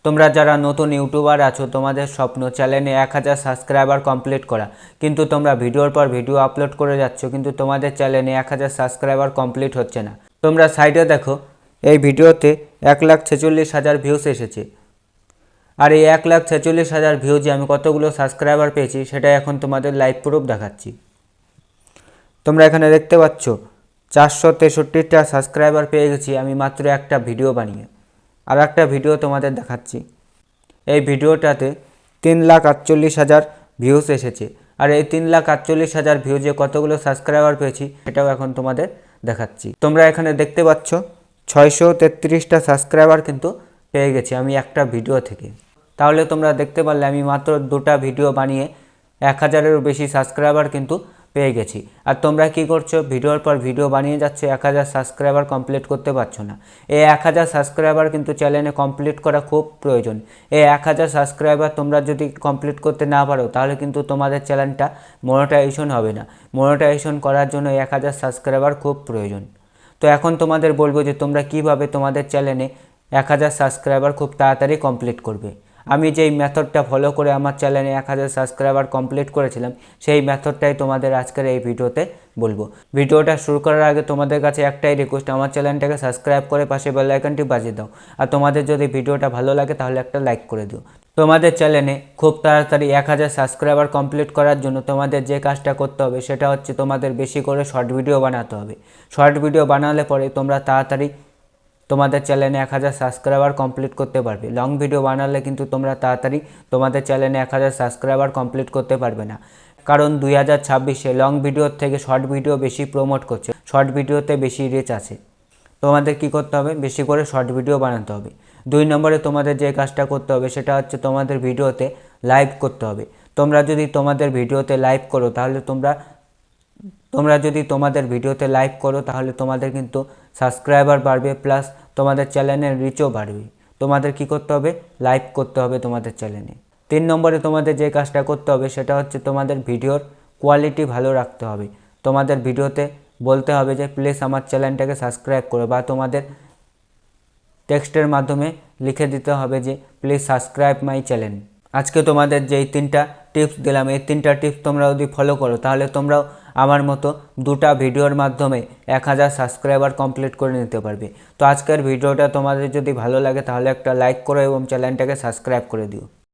তোমরা যারা নতুন ইউটিউবার আছো তোমাদের স্বপ্ন চ্যানেলে 1000 সাবস্ক্রাইবার কমপ্লিট করা, কিন্তু তোমরা ভিডিওর পর ভিডিও আপলোড করে যাচ্ছ কিন্তু তোমাদের চ্যানেলে 1000 সাবস্ক্রাইবার কমপ্লিট হচ্ছে না। তোমরা সাইডে দেখো এই ভিডিওতে 1,46,000 ভিউস এসেছে, আর এই 1,46,000 ভিউজে আমি কতগুলো সাবস্ক্রাইবার পেয়েছি সেটা এখন তোমাদের লাইভ প্রুফ দেখাচ্ছি। তোমরা এখানে দেখতে পাচ্ছ 463টা সাবস্ক্রাইবার পেয়ে গেছি আমি মাত্র একটা ভিডিও বানিয়ে। আর একটা ভিডিও তোমাদের দেখাচ্ছি, এই ভিডিওটাতে 3,48,000 ভিউস এসেছে, আর এই 3,48,000 ভিউজে কতগুলো সাবস্ক্রাইবার পেয়েছি সেটাও এখন তোমাদের দেখাচ্ছি। তোমরা এখানে দেখতে পাচ্ছ 633টা সাবস্ক্রাইবার কিন্তু পেয়ে গেছি আমি একটা ভিডিও থেকে। তাহলে তোমরা দেখতে পারলে আমি মাত্র দুটা ভিডিও বানিয়ে 1000-এরও বেশি সাবস্ক্রাইবার কিন্তু পেয়ে গেছি। আর তোমরা কি করছো, ভিডিওর পর ভিডিও বানিয়ে যাচ্ছে, 1000 সাবস্ক্রাইবার কমপ্লিট করতে পারছো না। এই 1000 সাবস্ক্রাইবার কিন্তু চ্যানেলে কমপ্লিট করা খুব প্রয়োজন। এই 1000 সাবস্ক্রাইবার তোমরা যদি কমপ্লিট করতে না পারো তাহলে কিন্তু তোমাদের চ্যানেলটা মনিটাইজেশন হবে না। মনিটাইজেশন করার জন্য 1000 সাবস্ক্রাইবার খুব প্রয়োজন। তো এখন তোমাদের বলবো যে তোমরা কিভাবে তোমাদের চ্যানেলে 1000 সাবস্ক্রাইবার খুব তাড়াতাড়ি কমপ্লিট করবে। আমি যেই মেথডটা ফলো করে আমার চ্যানেলে 1000 সাবস্ক্রাইবার কমপ্লিট করেছিলাম সেই মেথডটাই তোমাদের আজকের এই ভিডিওতে বলবো। ভিডিওটা শুরু করার আগে তোমাদের কাছে একটাই রিকোয়েস্ট, আমার চ্যানেলটাকে সাবস্ক্রাইব করে পাশে বেল আইকনটি বাজিয়ে দাও। আর তোমাদের যদি ভিডিওটা ভালো লাগে তাহলে একটা লাইক করে দিও। তোমাদের চ্যানেলে খুব তাড়াতাড়ি 1000 সাবস্ক্রাইবার কমপ্লিট করার জন্য তোমাদের যে কাজটা করতে হবে সেটা হচ্ছে তোমাদের বেশি করে শর্ট ভিডিও বানাতে হবে। শর্ট ভিডিও বানালে পরে তোমরা তাড়াতাড়ি তোমাদের চ্যানেলে 1000 সাবস্ক্রাইবার কমপ্লিট করতে পারবে। লং ভিডিও বানালে কিন্তু তোমরা তাড়াতাড়ি তোমাদের চ্যানেলে 1000 সাবস্ক্রাইবার কমপ্লিট করতে পারবে না, কারণ 2026-এ লং ভিডিওর থেকে শর্ট ভিডিও বেশি প্রমোট করছে, শর্ট ভিডিওতে বেশি রিচ আছে। তোমাদের কি করতে হবে, বেশি করে শর্ট ভিডিও বানাতে হবে। 2 নম্বরে তোমাদের যে কাজটা করতে হবে সেটা হচ্ছে তোমাদের ভিডিওতে লাইভ করতে হবে। তোমরা যদি তোমাদের ভিডিওতে লাইভ করো তাহলে তোমাদের ভিডিওতে লাইভ করো তাহলে তোমাদের কিন্তু সাবস্ক্রাইবার বাড়বে, প্লাস তোমাদের চ্যানেলের রিচও বাড়বে। তোমাদের কি করতে হবে, লাইভ করতে হবে তোমাদের চ্যানেলে। 3 নম্বরে তোমাদের যে কাজটা করতে হবে সেটা হচ্ছে তোমাদের ভিডিওর কোয়ালিটি ভালো রাখতে হবে। তোমাদের ভিডিওতে বলতে হবে যে প্লিজ আমার চ্যানেলটাকে সাবস্ক্রাইব করো, বা তোমাদের টেক্সটের মাধ্যমে লিখে দিতে হবে যে প্লিজ সাবস্ক্রাইব মাই চ্যানেল। আজকে তোমাদের যেই 3টা টিপস দিলাম এই 3টা টিপস তোমরা যদি ফলো করো তাহলে তোমরাও আমার মতো দুটা ভিডিওর মাধ্যমে 1000 সাবস্ক্রাইবার কমপ্লিট করে নিতে পারবে। তো আজকের ভিডিওটা তোমাদের যদি ভালো লাগে তাহলে একটা লাইক করো এবং চ্যানেলটাকে সাবস্ক্রাইব করে দিও।